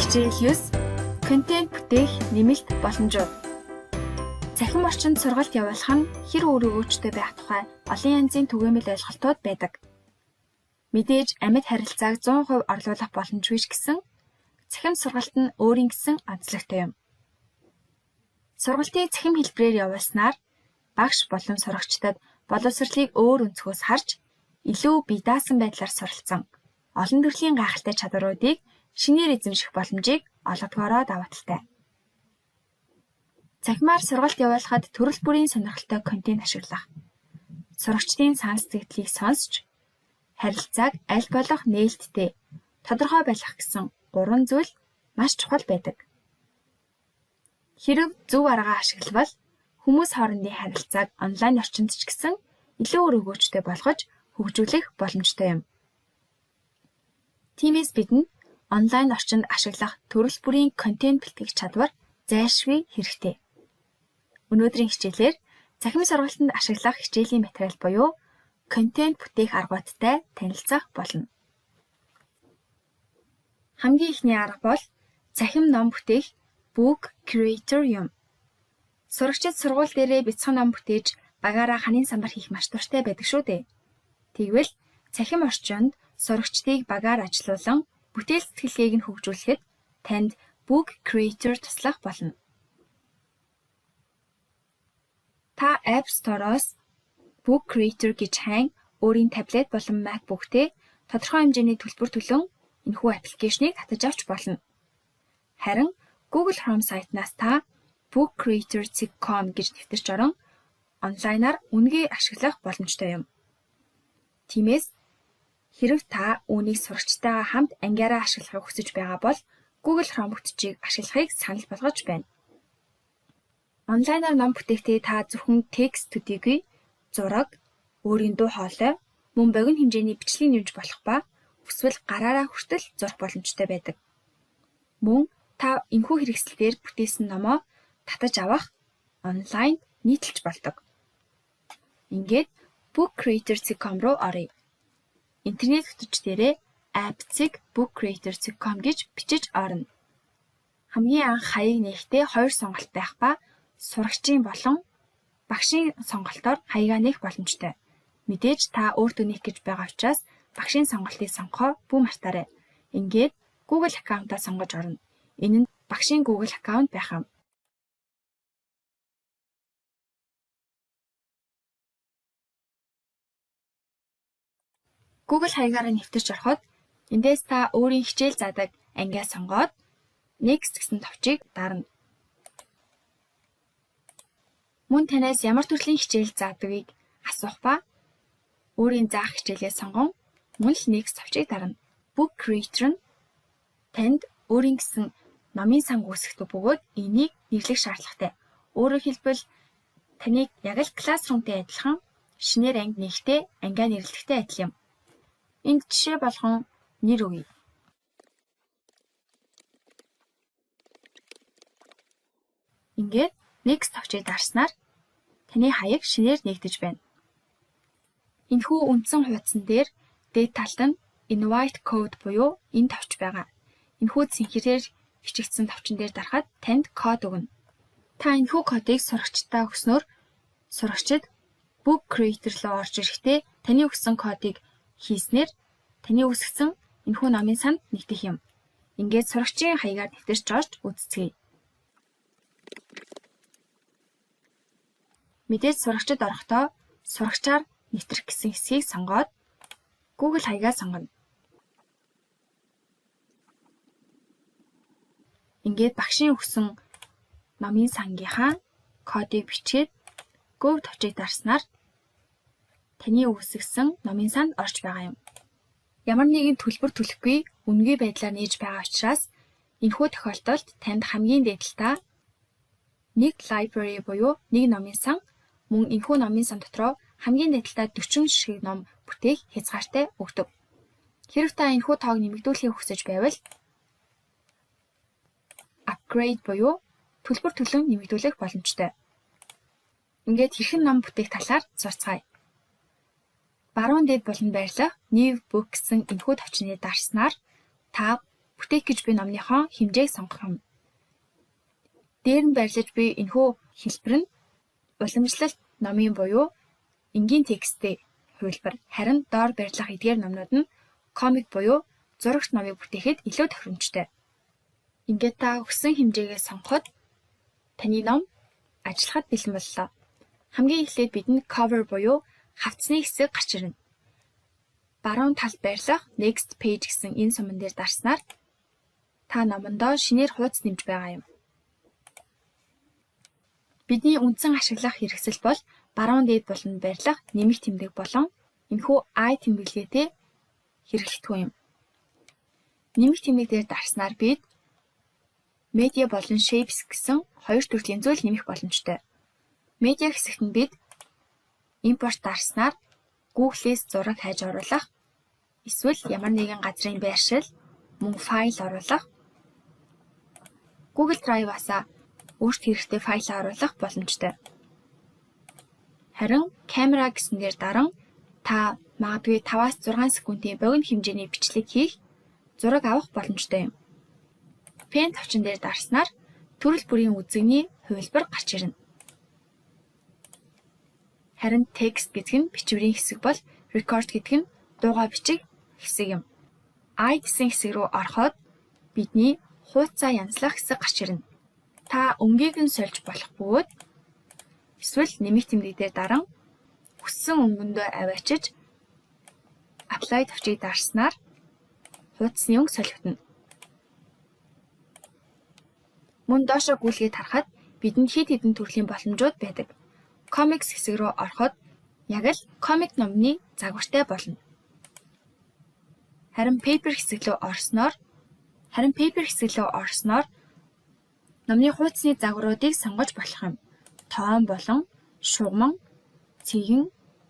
Хичээл 9. Контент бүтээх нэмэлт боломжууд. Цахим орчинд сургалт явуулах нь хэр өөр өгөөжтэй байх тухай олон янзын түгээмэл ойлголтууд байдаг. Мэдээж амьд харилцааг 100% орлуулах боломжгүй ч гэсэн цахим сургалт нь өөрийн гэсэн онцлогтой юм. Сургалтыг цахим хэлбэрээр явуулснаар багш болон сурагчдад боловсролыг өөр өнцгөөс харж илүү бие даасан байдлаар суралцсан олон төрлийн гайхалтай чадваруудыг шинээр эзэмших боломжийг олгодгоороо даваа талтай. Цахимаар сургалт явуулахад төрөл бүрийн сонирхолтой контент ашиглах, сурагчдын санал сэтгэлийг сонсч, харилцааг аль болох нээлттэй, тодорхой байлгах гэсэн 3 зүйл маш чухал байдаг. Хэрэв зөв аргаа ашиглавал хүмүүс хоорондын харилцааг онлайн орчинд ч гэсэн илүү өөр өгөөжтэй болгож хөгжүүлэх боломжтой юм. Тиймээс бидэнд онлайн орчинд ашиглах төрөл бүрийн контент бэлтгэх чадвар зайлшгүй хэрэгтэй. Өнөөдрийн хичээлээр цахим сургалтанд ашиглах хичээлийн материал буюу контент бүтээх аргуудтай танилцах болно. Хамгийн ихний арга бол цахим ном бүтээх book creator юм. Сурагчид сургууль дээрээ бяцхан ном бүтээж багаараа ханын самбар хийх маш дуртай байдаг шүү дээ. Тэгвэл цахим орчинд сурагчдыг багаар ажилуулан бүтээл сэтгэлгээг нь хөгжүүлэхэд танд book creator туслах болно. Та App Store-оос book creator гэж хайн өөрийн таблет болон MacBook-тэй тодорхой хэмжээний төлбөр төлөн энэхүү аппликейшнийг татаж авч болно. Харин Google Chrome сайтнаас та bookcreator.com гэж нэвтэрч орон онлайнаар үнэгээ ашиглах боломжтой юм. Тиймээс хэрэв та үүнийг сурагчтайгаа хамт ангиараа ашиглахыг хүсэж байгаа бол Google Chrome бүтцийг ашиглахыг санал болгож байна. Онлайнаар ном бүтээхдээ та зөвхөн текст төдийгүй, зураг, өөрийн дуу хоолой, мөн богино хэмжээний бичлэг нэмж болох ба эсвэл гараараа хүртэл зурх боломжтой байдаг. Мөн та энэхүү хэрэгслээр бүтээсэн номоо татаж авах онлайн нийтэлж болдог. Ингээд bookcreator.com руу оръё. Интернет хөтөлбөр дээрээ app.bookcreator.com гэж бичиж орно. Хамгийн анх хаяг нээхдээ 2 сонголт байх ба сурагчийн болон багшийн сонголтоор хаягаа нээх боломжтой. Мэдээж та өөртөө нээх гэж байгаа учраас багшийн сонголтыг сонгохоо бүү мартаарай. Ингээд Google аккаунтаа сонгож орно. Энэ нь багшийн Google аккаунт байх юм. Google хаягаараа нэвтэрч ороход эндээс та өөрийн хичээл заадаг ангиа сонгоод Next гэсэн товчийг дарна. Мөн танаас ямар төрлийн хичээл заадагыг асуух ба өөрийн заах хичээлээ сонгон мөн л Next товчийг дарна. Book Creator нь танд өөрийн гэсэн номын сан үүсгэх бөгөөд энийг нэрлэх шаардлагатай. Өөрөөр хэлбэл таныг яг л Classroom-тэй адилхан шинээр анги нээхдээ ангиа нэрлэхтэй адил юм. Энд жишээ болгон нэр өгье. Ингээд Next товчийг дарснаар таны хаяг шинээр нээгдэж байна. Энэхүү үндсэн хуудсан дээр дээд талд нь Invite code буюу энэ товч байгаа. Энэхүү цэнхэрээр бичигдсэн товчон дээр дарахад танд код өгнө. Та энэхүү кодыг сурагчдаа өгснөөр сурагчид Book Creator руу орж ирэхдээ таны өгсөн кодыг хийснээр таны үүсгэсэн энэхүү номын санд нэгдэх юм. Ингээд сурагчийн хаягаар нэвтэрч орж үзцгээе. Мэдээж сурагчид орохдоо сурагчаар нэвтрэх гэсэн хэсгийг сонгоод Google хаягаа сонгоно. Ингээд багшийн өгсөн номын сангийнхаа кодыг бичээд Go товчийг дарснаар таны үүсгэсэн номын санд орж байгаа юм. Ямар нэгэн төлбөр төлөхгүй үнэгүй байдлаар нээж байгаа учраас энэхүү тохиолдолд танд хамгийн дээдлээ нэг library буюу нэг номын сан мөн энэхүү номын сан дотроо хамгийн дээдлээ 40 ширхэг ном бүтээх хязгаартай өгдөг. Хэрэв та энэхүү тоог нэмэгдүүлэхийг хүсэж байвал upgrade буюу төлбөр төлөн нэмэгдүүлэх боломжтой. Ингээд хэрхэн ном бүтээх талаар сурцгаая. Баруун дээд болон байрлах New Book гэсэн энэхүү товчныг дарснаар та бүтээх гэж буй номныхоо хэмжээг сонгох юм. Дээр нь барьлаж буй энэхүү хэлбэр нь уламжлалт номын буюу энгийн тексттэй хувилбар. Харин доор барьлах эдгээр номнууд нь комик буюу зурагт номыг бүтээхэд илүү тохиромжтой. Ингээд та өгсөн хэмжээгээ сонгоход таны ном ажиллахад бэлэн боллоо. Хамгийн эхлээд бидэнд cover буюу хавцны хэсэг гарч ирнэ. Баруун талд байрлах next page гэсэн энэ суман дээр дарснаар та номондоо шинээр хуудас нэмж байгаа юм. Бидний үндсэн ашиглах хэрэгсэл бол баруун дээд буланд байрлах нэмэх тэмдэг болон энэхүү I тэмдэглэгээтэй хэрэглэдэг юм. Нэмэх тэмдэг дээр дарснаар бид media болон shapes гэсэн хоёр төрлийн зүйл нэмэх боломжтой. Media хэсэгт нь бид import дарснаар Google-ээс зураг хайж оруулах, эсвэл ямар нэгэн газрын байршил, мөн файл оруулах, Google Drive-аас өөрт хэрэгтэй файлаа оруулах боломжтой. Харин камера гэсэн дээр даран та магадгүй 5-6 секундын богино хэмжээний бичлэг хийх, зураг авах боломжтой юм. Pen товчон дээр дарснаар төрөл бүрийн үзэгний хувилбар гарч ирнэ. Харин текст гэдэг нь бичвэрийн хэсэг бол record гэдэг нь дуугаа бичих хэсэг юм. I гэсэн хэсэг рүү ороход бидний хуудасаа янзлах хэсэг гарч ирнэ. Та өнгийг нь сольж болох бөгөөд эсвэл нэмэх тэмдэг дээр даран хүссэн өнгөндөө аваачиж apply товчийг дарснаар хуудасны өнгө солигдно. Мөн доошоо гүйлгээд харахад бидэнд хэд хэдэн төрлийн боломжууд байдаг. Comics хэсэг рүү ороход яг л комик номны загвартай болно. Харин paper хэсэг рүү орсноор номны хуудасны загваруудыг сонгож болох юм. Тоон болон шугамн, цэгэн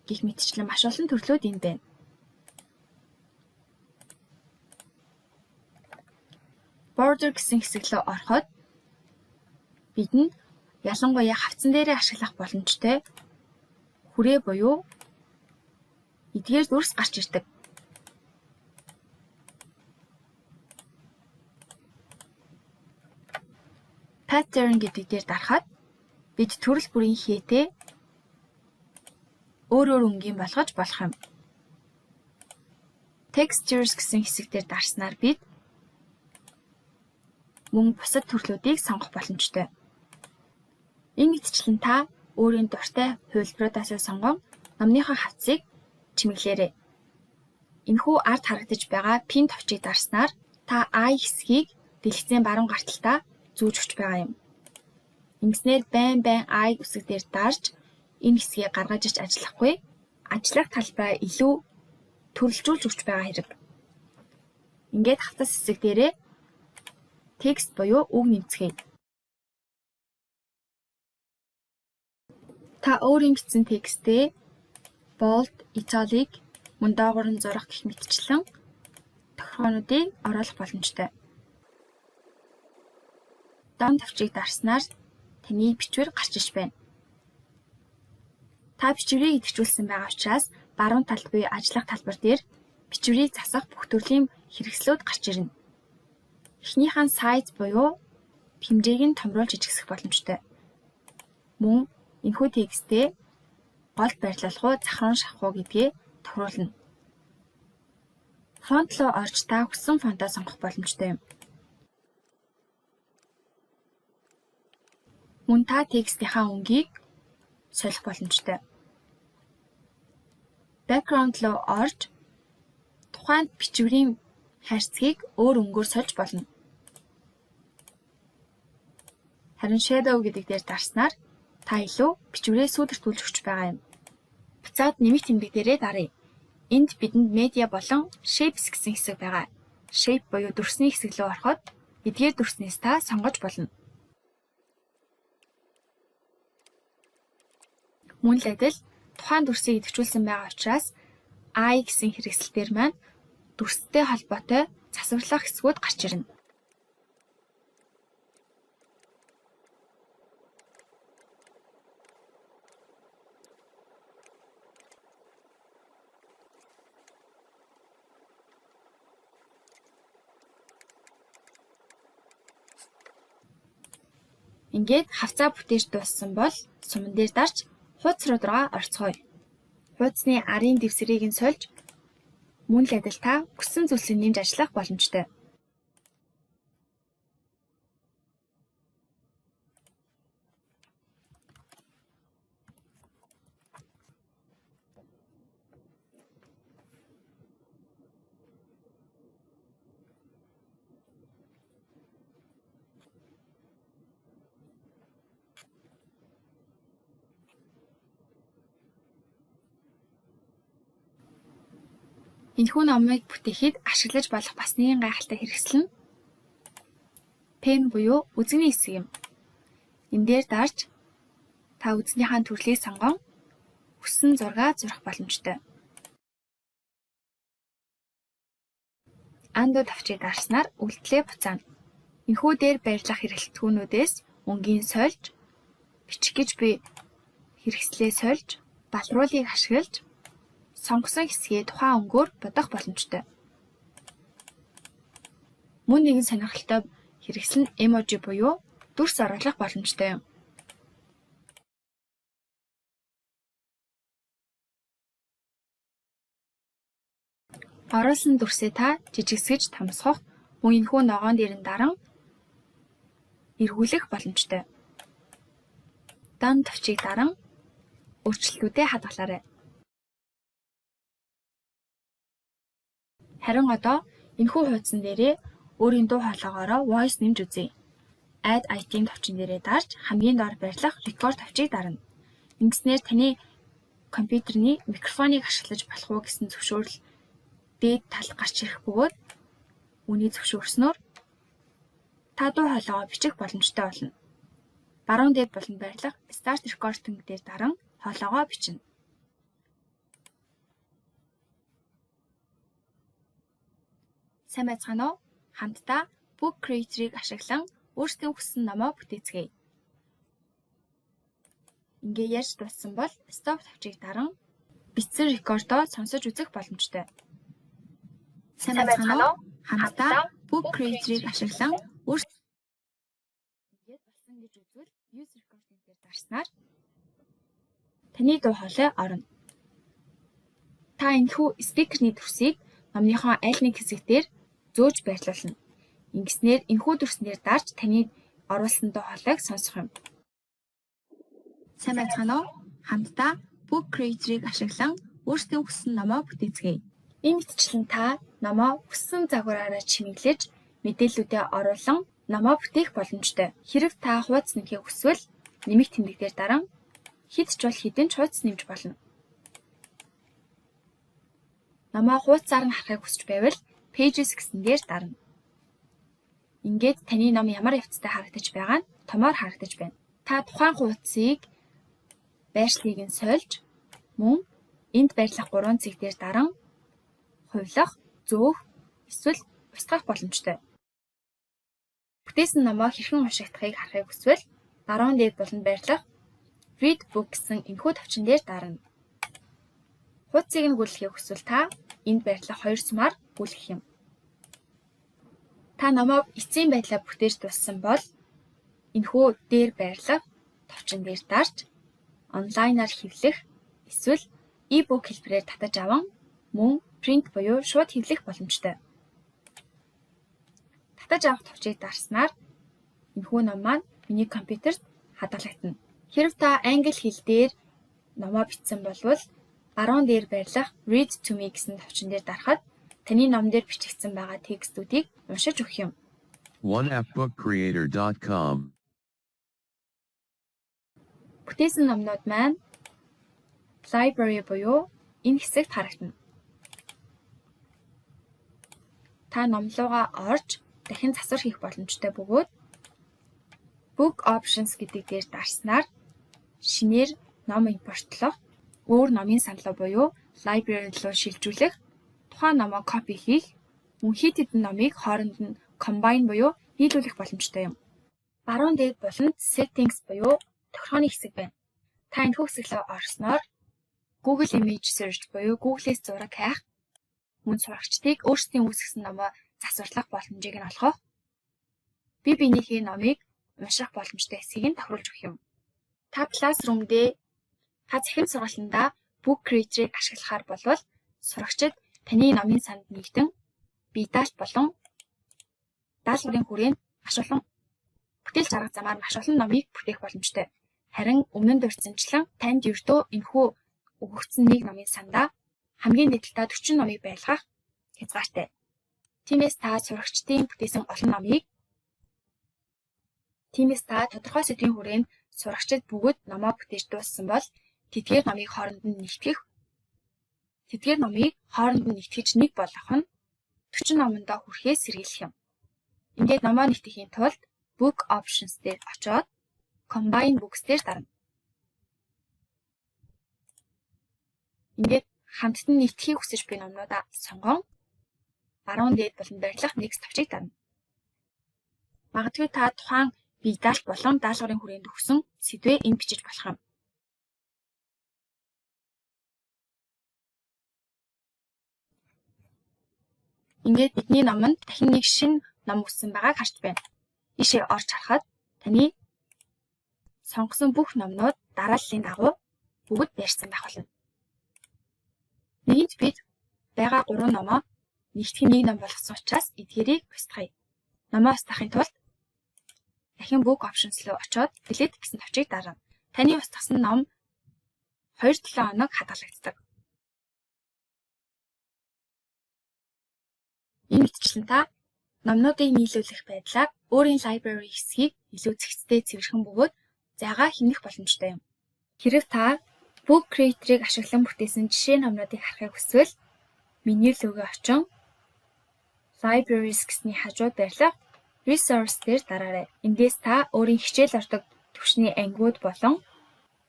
гэх мэтчлэн маш олон төрлүүд энд байна. Border гэсэн хэсэг рүү ороход бидэнд ялангуяа хавцан дээрээ ашиглах боломжтой хүрээ буюу эдгээр дүрс гарч ирдэг. Pattern гэдэг дээр дарахад бид төрөл бүрийн хээтэй өөр өнгийн болгож болох юм. Textures гэсэн хэсэг дээр дарснаар бид мөн бусад төрлүүдийг сонгох боломжтой. Энэ мэтчлэн та өөрийн дуртай хувилбаруудаас сонгон номныхоо хавцыг чимэглээрэй. Энэхүү ард харагдаж байгаа пин товчийг дарснаар та I хэсгийг дэлгэцийн баруун гарталтаа зүүж өгч байгаа юм. Ингэснээр байн I үсэг дээр дарж энэ хэсгийг гаргаж ич ажиллахгүй, ажиллах талбай илүү төрөлжүүлж өгч байгаа хэрэг. Ингээд хавтас хэсэг дээрээ текст буюу үг нэмцгээе. Та өөрийн бичсэн текстээ bold, italic, мөн доогуур нь зурах гэх мэтчлэн тохиолдлуудыг оруулах боломжтой. Дан товчийг дарснаар таны бичвэр гарч иж байна. Та бичвэрийг идэвхжүүлсэн байгаа учраас баруун талд буй ажиллах талбар дээр бичвэрийг засах бүх төрлийн хэрэгслүүд гарч ирнэ. Эхнийхэн size буюу хэмжээг нь томруулж ижигсэх боломжтой. Мөн энэхүү текстээ голд байрлуулах уу, захран шахах уу гэдгээ тохируулна. Фонт руу орж та хүссэн фонтоо сонгох боломжтой юм. Мөн та текстийнхаа өнгийг солих боломжтой. Background руу орж тухайн бичвэрийн хайрцгийг өөр өнгөөр сольж болно. Харин shadow гэдэг дээр дарснаар та илүү бичвэрээ сүйдэртүүлж өгч байгаа юм. Буцаад нэмэх тэмдэг дээрээ даръя. Энд бидэнд media болон shapes гэсэн хэсэг байгаа. Shape буюу дүрсний хэсэг рүү ороход эдгээр дүрснээс та сонгож болно. Мөн л адил тухайн дүрсийг идэвхжүүлсэн байгаа учраас I гэсэн хэрэгслэлээр маань дүрстэй холбоотой засварлах хэсгүүд гарч ирнэ. Ингээд хавцаа бүтээж дууссан бол суман дээр дарж хуудас руугаа орцгоё. Хуудасны арын дэвсрийг нь сольж мөн л адил та хүссэн зүйлсийг нэмж ажиллах боломжтой. Энэхүү номыг бүтээхэд ашиглаж болох бас нэгэн гайхалтай хэрэгсэл нь пен буюу үзэгний хэсэг юм. Энэ дээр дарж та үзэгнийхээ төрлийг сонгон хүссэн зураг зурах боломжтой. Андуу тавчийг дарснаар үйлдэлээ буцаана. Энэхүү дээр баярлах хэрэглэтгүүнүүдээс өнгийн сольж, бичих гэж буй хэрэгслээ сольж, балруулыг ашиглаж сонгосон хэсгээ тухайн өнгөөр бодох боломжтой. Мөн нэгэн сонирхолтой хэрэгсэл нь эможи буюу дүрс оруулах боломжтой юм. Оруулсан дүрсээ та жижигсгэж томсгох, мөн энэхүү ногоон дээр нь даран эргүүлэх боломжтой. Дан товчийг даран өөрчлөлтүүдэд хадгалаарай. Харин одоо энэхүү хуудсан дээрээ өөрийн дуу хоолойгоороо voice нэмж үзье. Add item товчон дээрээ дарж хамгийн доор байрлах record товчийг дарна. Ингэснээр таны компьютерний микрофоныг ашиглаж болох уу гэсэн зөвшөөрөл дээд талд гарч ирэх бөгөөд үнийг зөвшөөрснөөр та дуу хоолойгоо бичих боломжтой болно. Баруун дээд болонд байрлах Start Recording дээр даран хоолойгоо бичнэ. Сайн байцгаана уу? Хамтдаа Book Creator-ыг ашиглан өөрсдийн хүссэн номоо бүтээцгээе. Ингээ ярьж дууссан бол Stop товчийг даран бичсэн рекордоо сонсож үзэх боломжтой. Сайн байцгаана уу? Хамтдаа Book Creator-ыг ашиглан өөрсдийн ингээд болсон гэж үзвэл Use Recording дээр дарснаар таны дуу хоолой орно. Та энэхүү спикерний дүрсийг номныхон аль нэг хэсэг дээр зөөж байрлуулна. Ингэснээр энэхүү дүрснээр дарж таны оруулсан дуу хоолойг сонсох юм. Сайн байцгаана уу? Хамтдаа Book Creator-ыг ашиглан өөрсдийн хүссэн номоо бүтээцгээе. Энэ мэтчилэн та номоо хүссэн загвараараа чимэглэж мэдээллүүдээ оруулан номоо бүтээх боломжтой. Хэрэв та хуудас нэмэхийг хүсвэл нэмэх тэмдэг дээр даран хэд ч бол хэдэн ч хуудас нэмж болно. Номоо хуудасаар нь харахыг хүсч байвал Pages гэсэн дээр дарна. Ингээд таны ном ямар явцтай харагдаж байгаа нь томоор харагдаж байна. Та тухайн хуудсыг байршлыг нь сольж мөн энд байрлах 3 цэг дээр даран хувилах, зөөх, эсвэл устгах боломжтой. Бүтээсэн номоо хэрхэн уншигдахыг харахыг хүсвэл баруун дээд болонд байрлах Read Book гэсэн энэхүү товчон дээр дарна. Хуудсыг нь гүйлгэхийг хүсвэл та энд байрлах 2 сумаар гүйлгэх юм. Та номоо эцсийн байдлаар бүтээж дууссан бол энэхүү дээр байрлах товчон дээр дарж онлайнаар хэвлэх эсвэл e-book хэлбэрээр татаж аван мөн print буюу шууд хэвлэх боломжтой. Татаж авах товчийг дарснаар энэхүү ном маань миний компьютерт хадгалагдана. Хэрэв та англи хэл дээр номоо бичсэн болвол баруун дээр байрлах Read to me гэсэн товчон дээр дарахад таны ном дээр бичигдсэн байгаа текстүүдийг уншиж өгөх юм. oneappbookcreator.com Бүтээсэн номнууд маань library буюу энэ хэсэгт харагдана. Та номлуугаа орж дахин засвар хийх боломжтой бөгөөд Book Options гэдэг дээр дарснаар шинээр ном импортлох, өөр номын саналаа буюу library руу шилжүүлэх, тухайн номоо копи хийх, мөн хэд хэдэн номыг хооронд нь combine буюу нийлүүлэх боломжтой юм. Баруун дээд болонд Settings буюу тохирооны хэсэг байна. Та энэхүү хэсэглөө орсноор Google Image Search буюу Google-с зураг хайх, мөн сурагчдыг өөрсдийн үүсгэсэн номоо засварлах боломжийг нь олгох, бие биенийхээ номыг унших боломжтой хэсгийг нь тохируулж өгөх юм. Та Classroom дээр та захирал сургалтандаа Book Creator-ыг ашиглахаар болвол сурагчид таны номын санд нэгдэн бие даалт болон даалгаврын хүрээнд маш олон бүтээлч арга замаар маш олон номыг бүтээх боломжтой. Харин өмнө нь дурдсанчлан танд ердөө энэхүү өгөгдсөн нэг номын сандаа хамгийн дээдлээ 40 номыг байлгах хязгаартай. Тиймээс та сурагчдын бүтээсэн олон номыг тодорхой сэдвийн хүрээнд сурагчид бүгд номоо бүтээж дууссан бол тэдгээр номыг хооронд нь нэгтгэж нэг болгох нь 40 номондоо хүрэхээс сэргийлэх юм. Ингээд номоо нэгтгэхийн тулд Book Options дээр очоод Combine Books дээр дарна. Ингээд хамтд нь нэгтгэхийг хүсэж буй номнуудаа сонгон 10 дээд болон барилах Next тавчийг дарна. Магадгүй та тухайн бие даалт болон даалгаврын хүрээнд өгсөн сэдвээ энд бичиж болох юм. Ингээд бидний номонд дахин нэг шинэ ном өгсөн байгааг харж байна. Ийшээ орж харахад таны сонгосон бүх номнууд дарааллын дагуу бүгд барьсан байх болно. Нэгэнт бид байгаа 3 номоо нэгтгэх нэг ном болгосон учраас эдгээрийг устгая. Номоо устгахын тулд дахин Book Options руу очоод Delete гэсэн тавчийг дарна. Таны устгасан ном 2-7 хоног хадгалагддаг. Энэ мэтчлэн та номнуудыг нийлүүлэх байдлаар өөрийн library хэсгийг илүү зэгцтэй цэвэрхэн бөгөөд зайгаа хэмнэх боломжтой юм. Хэрэв та Book Creator-ыг ашиглан бүтээсэн жишээ номнуудыг харахыг хүсвэл меню рүүгээ очин Libraries гэсний хажууд байрлах Resource дээр дараарай. Эндээс та өөрийн хичээл ордог түвшний ангиуд болон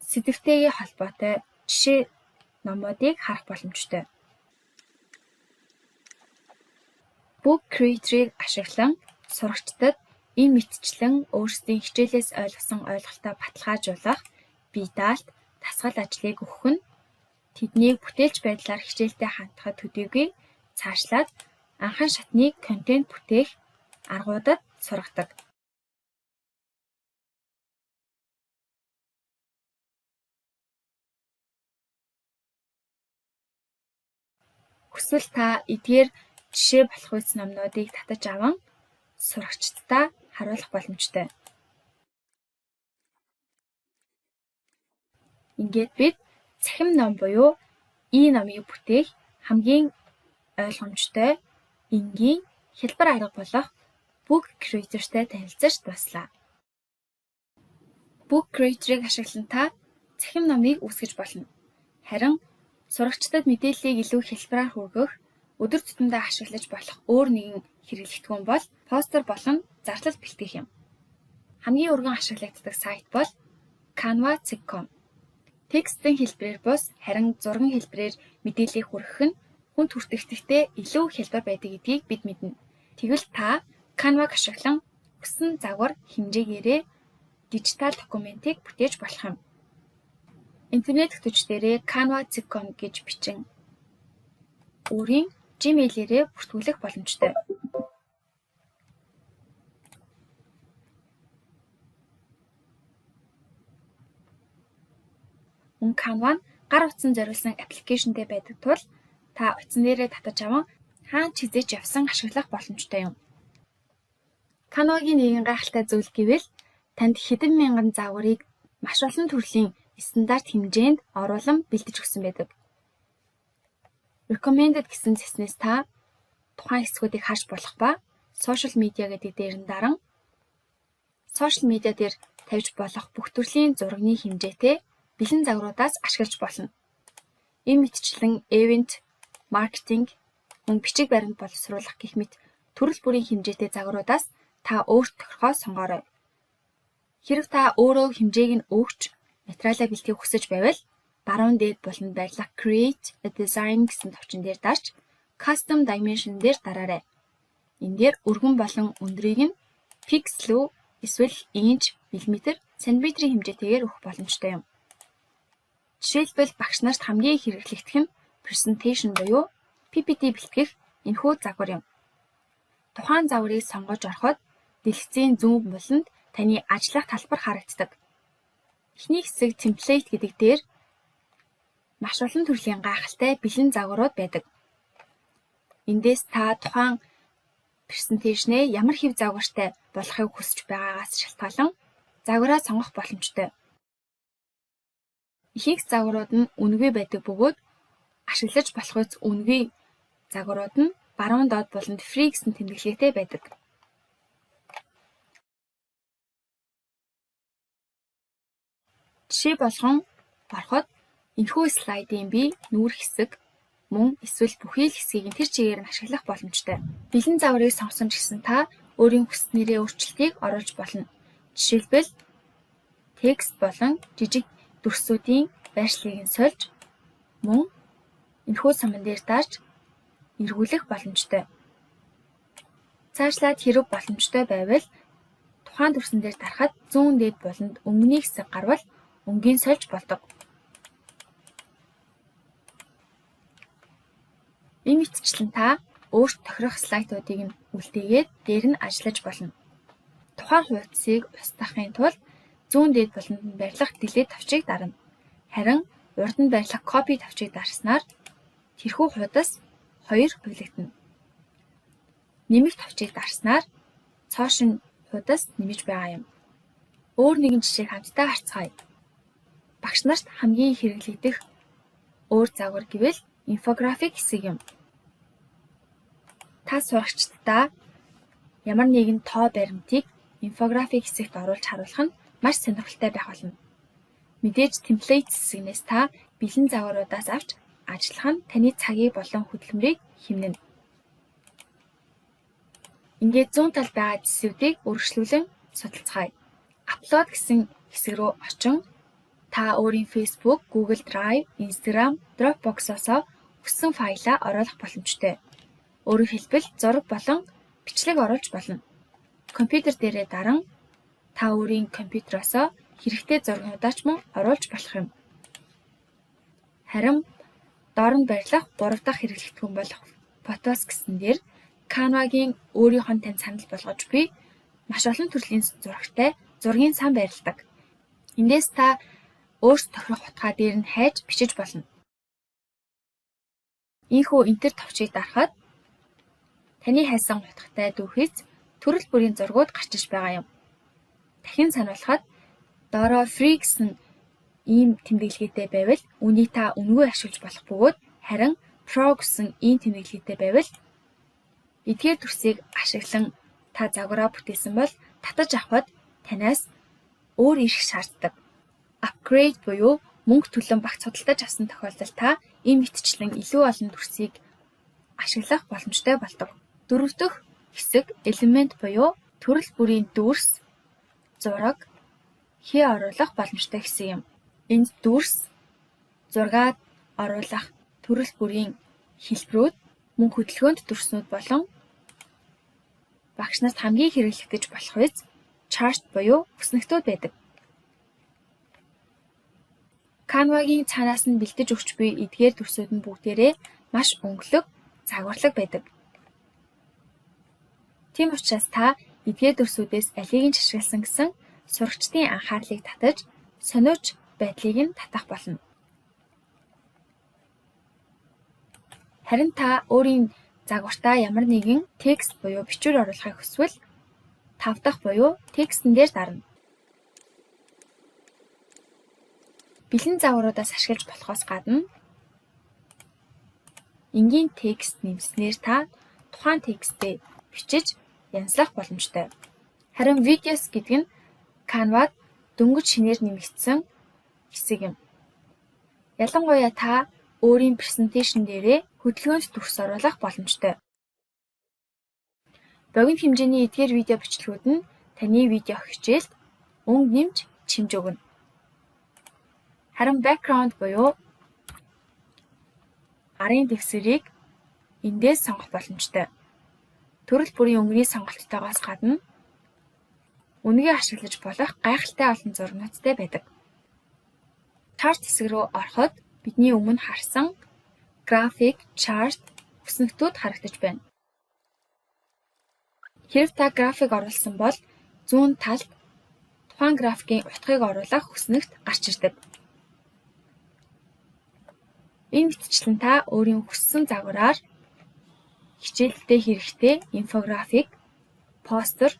сэдвтэйгээ холбоотой жишээ номуудыг харах боломжтой. Book Creator-ыг ашиглан сурагчдад энэ мэтчлэн өөрсдийн хичээлээс ойлгосон ойлголтоо баталгаажуулах, бие даалт, дасгал ажлыг өгөх нь тэднийг бүтээлч байдлаар хичээлтэй хандхад төдийгүй цаашлаад анхан шатны контент бүтээх аргуудад сургадаг. Хүсвэл та эдгээр жишээ болох үс номнуудыг татаж аван сурагчдаа харуулах боломжтой. Ингээд бид цахим ном буюу номыг бүтээх хамгийн ойлгомжтой энгийн хялбар арга болох Book Creator-тай танилцаж дуслаа. Book Creator-ыг ашиглан та цахим номыг үүсгэж болно. Харин сурагчдад мэдээллийг илүү хялбараар хүргэх, өдөр тутамдаа ашиглаж болох өөр нэгэн хэрэглэгдэхүүн бол постэр болон зарлал бэлтгэх юм. Хамгийн өргөн ашиглагддаг сайт бол Canva.com. Текстийн хэлбэрээр бус, харин зургийн хэлбэрээр мэдээллийг хүргэх нь хүнд хүртэгдэхтэй илүү хялбар байдаг гэдгийг бид мэднэ. Тэгвэл та Canva-г ашиглан хүссэн загвар хэмжээгээрээ дижитал документыг бүтээж болох юм. Интернет хөтөлбөрөөрөө Canva.com гэж бичин өөрийн Gmail-ээрээ бүртгүүлэх боломжтой. Мөн Canva нь гар утсан зориулсан аппликейшнтэй байдаг тул та утсан дээрээ татаж аван хаана ч хизээж явсан ашиглах боломжтой юм. Canva-гийн нэгэн гайхалтай зүйл гэвэл танд хэдэн мянган загварыг маш олон төрлийн стандарт хэмжээнд оруулан бэлдэж өгсөн байдаг. Recommended гэсэн цэснээс та тухайн хэсгүүдийг харж болох ба social media гэдэг дээр нь даран social media дээр тавьж болох бүх төрлийн зургийн хэмжээтэй бэлэн загваруудаас ашиглаж болно. Энэ мэтчлэн event, marketing, мөн бичиг баримт боловсруулах гэх мэт төрөл бүрийн хэмжээтэй загваруудаас та өөрт тохиргоо сонгоорой. Хэрэв та өөрөө хэмжээг нь өгч материалаа бэлтгэх хүсэж байвал баруун дээд болон байрлах Create a Design гэсэн товчон дээр дарж Custom Dimension дээр дараарай. Энэ дээр өргөн болон өндрийг нь pixel руу эсвэл инч, миллиметр, сантиметрийн хэмжээтэйгээр өгөх боломжтой юм. Жишээлбэл багш нарт хамгийн хэрэглэгдэх нь presentation буюу PPT бэлтгэх энэхүү загвар юм. Тухайн загварыг сонгож ороход дэлгэцийн зүүн буланд таны ажиллах талбар харагддаг. Эхний хэсэг template гэдэг дээр маш олон төрлийн гайхалтай бэлэн загварууд байдаг. Эндээс та тухайн презентацийн ямар хэв загвартай болохыг хүсэж байгаагаас шалтгаалan загвараа сонгох боломжтой. Ихэнх загварууд нь үнэгүй байдаг бөгөөд ашиглаж болох үс үнэгүй загварууд нь баруун доод буланд free гэсэн тэмдэглэгээтэй байдаг. Жишээ болгон ороход энэхүү слайдын би нүүр хэсэг мөн эсвэл бүхий л хэсгийг нь тэр чигээр нь ашиглах боломжтой. Бэлэн загварыг сонгосон ч гэсэн та өөрийн хүснээрээ өөрчлөлтийг оруулж болно. Жишээлбэл текст болон жижиг дүрсүүдийн байршлыг нь сольж мөн энэхүү суман дээр дарж эргүүлэх боломжтой. Цаашлаад хэрэг боломжтой байвал тухайн дүрсэн дээр дарахад зүүн дээд буланд өнгөний хэсэг гарвал өнгийг сольж болдог. Энэ мэтчлэн та өөрт тохирох слайдуудыг нь үлдээгээд дээр нь ажиллаж болно. Тухайн хуудсыг устгахын тулд зүүн дээд буланд нь барилах delete тавчийг дарна. Харин урд нь барилах copy тавчийг дарснаар тэрхүү хуудас 2 бүлэгдэнэ. Нэмэх тавчийг дарснаар цоошин хуудас нэмж байгаа юм. Өөр нэгэн жишээг хамтдаа харцгаая. Багш нарт хамгийн хэрэглэгдэх өөр загвар гэвэл инфографик хэсэг юм. Та сурагчдаа ямар нэгэн тоо баримтыг инфографик хэсэгт оруулж харуулах нь маш сонирхолтой байх болно. Мэдээж template хэсгээс та бэлэн загваруудаас авч ажиллах нь таны цагийг болон хөдөлмөрийг хэмнэнэ. Ингээд зүүн талд байгаа зэсүүдийг үргэлжлүүлэн судалцгаая. Upload гэсэн хэсэг рүү очин та өөрийн Facebook, Google Drive, Instagram, Dropbox-оос хүссэн файлаа оруулах боломжтой. Өөрөөр хэлбэл зураг болон бичлэг оруулж болно. Компьютер дээрээ даран та өөрийн компьютероос хэрэгтэй зургуудаа ч мөн оруулж болох юм. Харин доор нь барилах 3 дахь хэрэглэгдэхүүн болох Photos гэсэн дээр Canva-гийн өөрийнх нь тань санал болгож буй маш олон төрлийн зурагтай зургийн сан байрладаг. Эндээс та өөрсдөө тохирох утгаа дээр нь хайж бичиж болно. Ийхүү энтер товчийг дарахад таны хайсан утгатай дүүхийц төрөл бүрийн зургууд гарч иж байгаа юм. Дахин сануулхад доороо free гэсэн ийм тэмдэглэгээтэй байвал үнийг та үнэгүй ашиглаж болох бөгөөд харин pro гэсэн ийм тэмдэглэгээтэй байвал эдгээр төрсийг ашиглан та загвараа бүтээсэн бол татаж авахд танаас өөр ирэх шаарддаг. Upgrade буюу мөнгө төлөн багц худалдаж авсан тохиолдолд та энэ мэтчлэн илүү олон төрсийг ашиглах боломжтой болдог. Дөрөв дэх хэсэг элемент буюу төрөл бүрийн дүрс, зураг, хий оруулах боломжтой хэсэг юм. Энд дүрс, зураг оруулах төрөл бүрийн хэлбэрүүд мөн хөдөлгөөнд дүрснүүд болон багш нарт хамгийн хэрэглэгдэж болох үз chart буюу бүснэгтүүд байдаг. Canva-гийн цаанаас нь бэлдэж өгч буй эдгээр дүрсүүд нь бүгдээрээ маш өнгөлөг, загварлаг байдаг. Тийм учраас та эдгээр дүрсүүдээс алийг нь ашигласан гэсэн сурагчдын анхаарлыг татаж, сониуч байдлыг нь татах болно. Харин та өөрийн загвартаа ямар нэгэн текст буюу бичвэр оруулахыг хүсвэл 5 дахь буюу текстэн дээр дарна. Бэлэн загваруудаас ашиглаж болохоос гадна энгийн текст нэмснээр та тухайн текстээ бичиж янзлах боломжтой. Харин videos гэдэг нь Canva-д дөнгөж шинээр нэмэгдсэн хэсэг юм. Ялангуяа та өөрийн презентацийн дээрээ хөдөлгөөнд дүрс оруулах боломжтой. Богино хэмжээний эдгээр видео бичлэгүүд нь таны видео хичээлд өнгө нэмж чимж өгнө. Харин background буюу гарын дэвсгэрийг эндээс сонгох боломжтой. Төрөл бүрийн өнгөний сонголттойгоос гадна үнэгээ ашиглаж болох гайхалтай олон зургнуудтай байдаг. Chart хэсэг рүү ороход бидний өмнө харсан график, chart, бүснэгтүүд харагдаж байна. Хэрэв та график оруулсан бол зүүн талд тухайн графикийн утгыг оруулах хүснэгт гарч ирдэг. Энэ мэтчилэн та өөрийн хүссэн загвараар хичээлдээ хэрэгтэй инфографик, постер,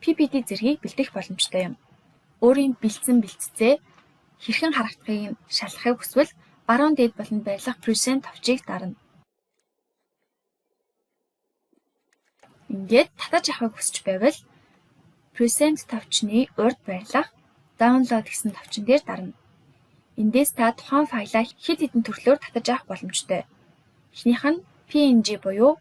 PPT зэргийг бэлдэх боломжтой юм. Өөрийн бэлдсэн бэлтцээ хэрхэн харагдахыг шалгахыг хүсвэл баруун дээд болонд байрлах present товчийг дарна. Ингээд татаж авахыг хүсч байвал present товчны урд байрлах download гэсэн товчон дээр дарна. Эндээс та тухайн файлаа хэд хэдэн төрлөөр татаж авах боломжтой. Эхнийх нь PNG буюу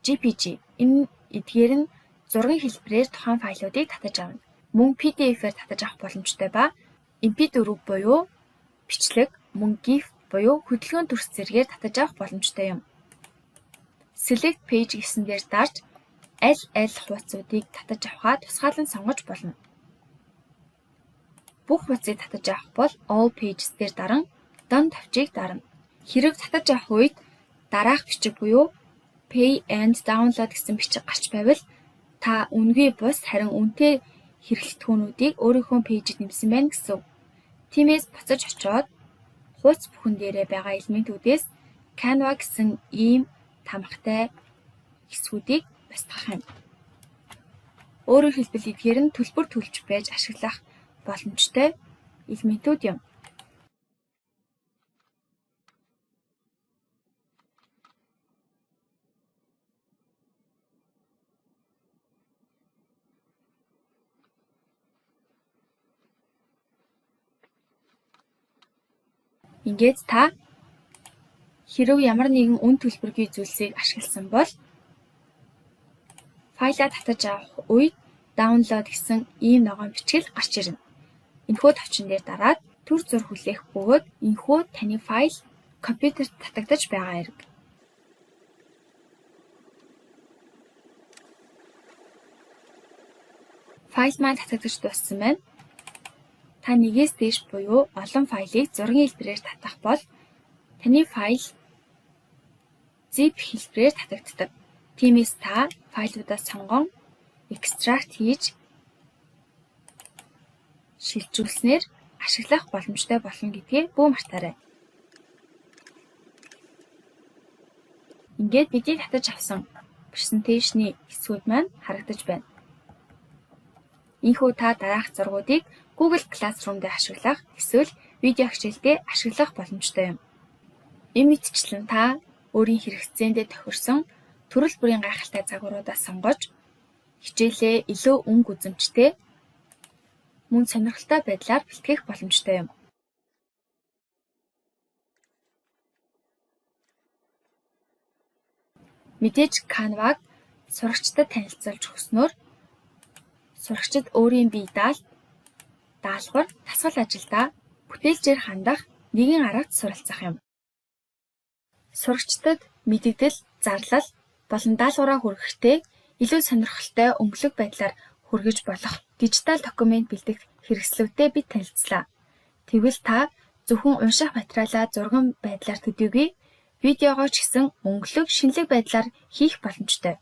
JPG. Энэ эдгээр нь зургийн хэлбэрээр тухайн файлуудыг татаж авна. Мөн PDF-ээр татаж авах боломжтой ба MP4 буюу бичлэг, мөн GIF буюу хөдөлгөөн төрс зэргээр татаж авах боломжтой юм. Select Page гэсэн дээр дарж аль хуудсуудыг татаж авахаа тусгаалan сонгож болно. Бүх хуудсыг татаж авах бол All Pages дээр даран Done товчийг дарна. Хэрэг татаж авах үед дараах бичиг буюу Pay and Download гэсэн бичиг гарч байвал та үнэгүй бус харин үнэтэй хэрэглэтгүүнүүдийг өөрийнхөө пэйжид нэмсэн байна гэсэн. Тиймээс буцаж очоод хуудас бүхэн дээрээ байгаа элементүүдээс Canva гэсэн ийм тамхтай хэсгүүдийг босгох юм. Өөрөөр хэлбэл эдгээр нь төлбөр төлж байж ашиглах боломжтой элементүүд юм. Ингээд та хэрв ямар нэгэн үн төлбөргүй зүйлсийг ашигласан бол файлаа татаж авах үед download гэсэн ийм ногоон бичгэл гарч ирнэ. Энэхүү товчон дээр дараад төр зур хүлээх бөгөөд энэхүү таны файл компьютерт татагдаж байгаа хэрэг. Файл маань татагдаж дууссан байна. Та нэгээс дээш буюу олон файлыг зургийн хэлбэрээр татах бол таны файл zip хэлбэрээр татагддаг. Тиймээс та файлуудаа сонгон extract хийж шилжүүлснээр ашиглах боломжтой болно гэдгийг бүү мартаарай. Ингээд бидний татаж авсан презентацийн хэсгүүд маань харагдаж байна. Ийхүү та дараах зургуудыг Google Classroom дээр ашиглах эсвэл видео хичээлдээ ашиглах боломжтой юм. Энэ мэтчилэн та өөрийн хэрэгцээндээ тохирсон төрөл бүрийн гайхалтай загваруудаа сонгож хичээлээ илүү өнгө үзэмжтэй мөн сонирхолтой байдлаар бэлтгэх боломжтой юм. Мэдээж Canva-г сурагчдад танилцуулж өгснөөр сурагчид өөрийн бие даалгавар, дасгал ажилдаа бүтээлчээр хандах нэгэн аргад суралцах юм. Сурагчдад мэдэгдэл, зарлал болон даалгавраа хүргэхдээ илүү сонирхолтой өнгөлөг байдлаар хүргэж болох дижитал документ бэлдэх хэрэгслүүдтэй бид танилцлаа. Тэгвэл та зөвхөн унших материалаа зурган байдлаар төдийгүй видеогоо ч гэсэн өнгөлөг, шинэлэг байдлаар хийх боломжтой.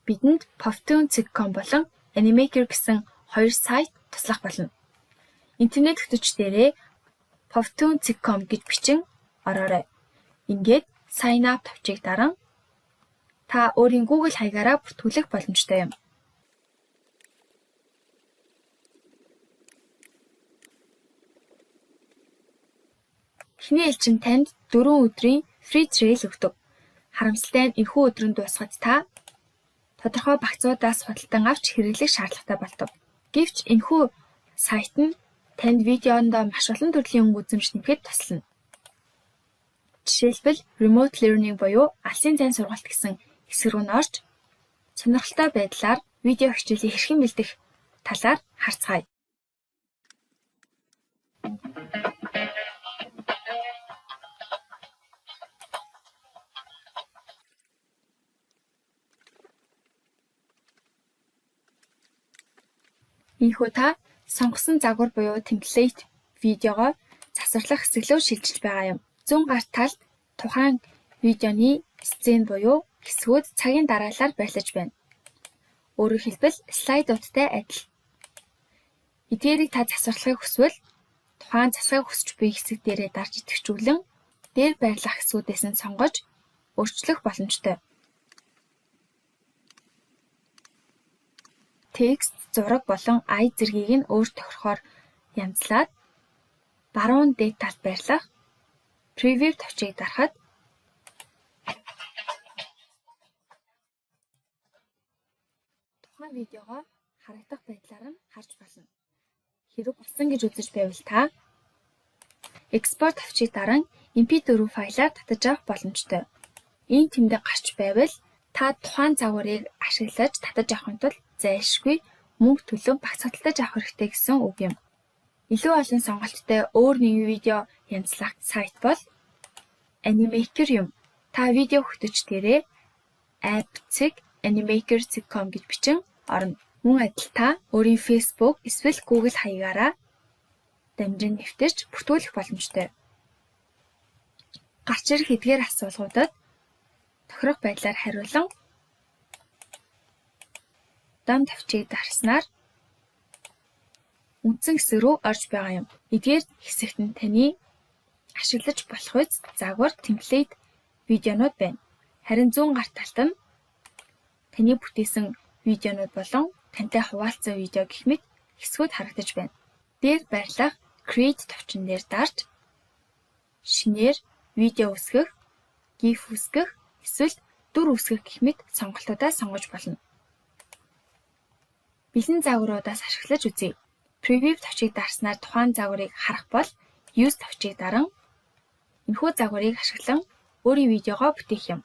Бидэнд Powtoon.com болон Animaker гэсэн хоёр сайт туслах болно. Интернет хөтөч дээрээ Powtoon.com гэж бичин ороорой. Ингээд sign up товчийг даран та өөрийн Google хаягаараа бүртгүүлэх боломжтой юм. Эхний элчин танд 4 өдрийн free trial өгдөг. Харамсалтай нь энэхүү өдрөнд дуусахад та тодорхой багцуудаас худалдан авч хэрэглэх шаардлагатай болдог. Гэвч энэхүү сайт нь танд видеонд маш олон төрлийн өнгө үзэмж нэмэхэд туслана. Жишээлбэл remote learning буюу алсын зайн сургалт гэсэн хэсэг рүү орж сонирхолтой байдлаар видео хичээлийг хэрхэн бэлдэх талаар харцгаая. Ийхүү та сонгосон загвар буюу темплейт видеогоо засварлах хэсэглөө шилжиж байгаа юм. Зүүн гарт талд тухайн видеоны сцен буюу хэсгүүд цагийн дараалал байрлаж байна. Өөрөөр хэлбэл слайдуудтай адил. Эдгээрийг та засварлахыг хүсвэл тухайн засахыг хүсч буй хэсэг дээрээ дарж идэвхжүүлэн дээр байрлах хэсгүүдээс нь сонгож өөрчлөх боломжтой. Текст, зураг болон ая зэргийг нь өөр тохирохоор янзлаад баруун дээд талд байрлах Preview товчийг дарахад тухайн видеогоо харагдах байдлаар нь харж болно. Хэрэг болсон гэж үзэж байвал та Export товчийг даран MP4 файлаар татаж авах боломжтой. Ийм тэмдэг гарч байвал та тухайн загварыг ашиглаж татаж авахын тулд зайлшгүй мөнгө төлөн багцхадталж авах хэрэгтэй гэсэн үг юм. Илүү олон сонголттой өөр нэгэн видео янзлах сайт бол Animaker юм. Та видео хөтөчдгээрээ app.animaker.com гэж бичин орно. Мөн адил та өөрийн Facebook эсвэл Google хаягаараа дамжин нэвтэрч бүртгүүлэх боломжтой. Гарч ирэх эдгээр асуулгуудад тохирох байдлаар хариулан дам товчийг дарснаар үндсэн хэсэг рүү орж байгаа юм. Эдгээр хэсэгт нь таны ашиглаж болох үз загвар, темплейт, видеонууд байна. Харин зүүн гар талд нь таны бүтээсэн видеонууд болон тантай хуваалцсан видео гэх мэт хэсгүүд харагдаж байна. Дээр байрлах Create товчон дээр дарж шинээр видео үсгэх, GIF үсгэх, эсвэл дүр үсгэх гэх мэт сонголтуудаа сонгож болно. Бэлэн загваруудаас ашиглаж үзье. Preview товчийг дарснаар тухайн загварыг харах бол Use товчийг даран энэхүү загварыг ашиглан өөрийн видеогоо бүтээх юм.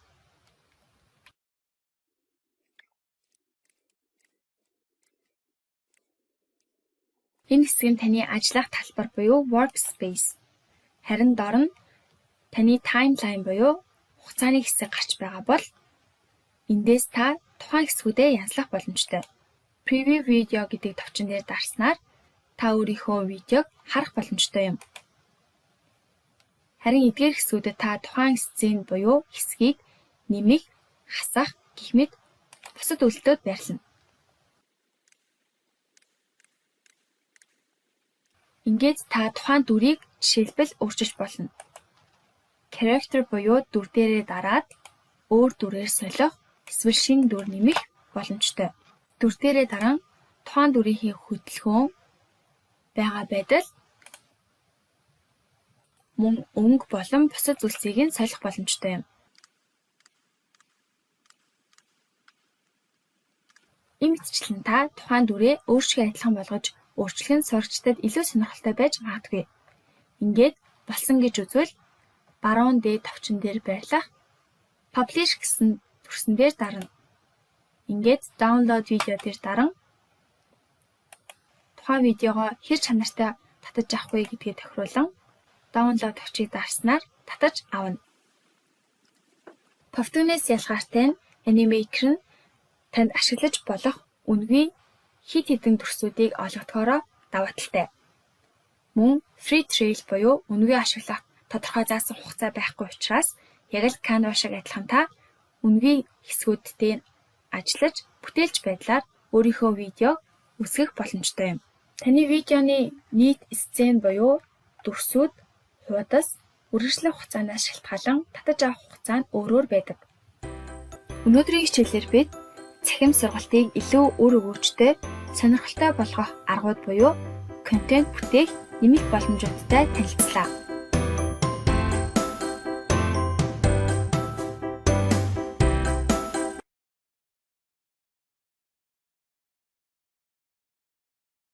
Энэ хэсэг нь таны ажиллах талбар буюу Workspace. Харин доор нь таны Timeline буюу хугацааны хэсэг гарч байгаа бол эндээс та тухайн хэсгүүдээ янзлах боломжтой. Preview video гэдэг товчон дээр дарснаар та өөрийнхөө видеог харах боломжтой юм. Харин эдгээр хэсгүүдэд та тухайн сцен буюу хэсгийг нэмэх, хасах гэх мэт бусад үйлдэлүүд байрлана. Ингээд та тухайн дүрийг жишээлбэл өөрчилж болно. Character буюу дүр дээрээ дараад өөр дүрээр солих эсвэл шинэ дүр нэмэх боломжтой. Дүр дээрээ даран тухайн дүрийн хөдөлгөөн байгаа байдал мөн өнгө болон бусад зүйлсийг нь солих боломжтой юм. Ийм мэтчлэн та тухайн дүрээ өөрсдөө адилхан болгож өөрчлөх нь сурагчдад илүү сонирхолтой байж магадгүй. Ингээд болсон гэж үзвэл баруун дээд товчон дээр байрлах Publish гэсэн төрсөн дээр дарна. Ингээд Download видео дээр даран тухайн видеогоо хэр чанартай татаж авах вэ гэдгийг тохируулан Download товчийг дарснаар татаж авна. Повтгонээс ялгаартай нь Animaker нь танд ашиглаж болох үнэгүй хит хитэн төрсүүдийг олгохоороо даваа талтай. Мөн free trial буюу үнэгүй ашиглах тодорхой заасан хугацаа байхгүй учраас яг л Canva шиг адилхан та үнэгүй хэсгүүдтэй ажиллаж бүтээлч байдлаар өөрийнхөө видео үсгэх боломжтой юм. Таны видеоны нийт сцен буюу дүрсүүд, хуудас, үргэлжлэх хугацаанаас шалтгаалan татаж авах хугацаа нь өөрөөр байдаг. Өнөөдрийн хичээлээр бид цахим сургалтыг илүү үр өгөөжтэй, сонирхолтой болгох аргууд буюу контент бүтээх нэмэх боломжуудтай танилцлаа.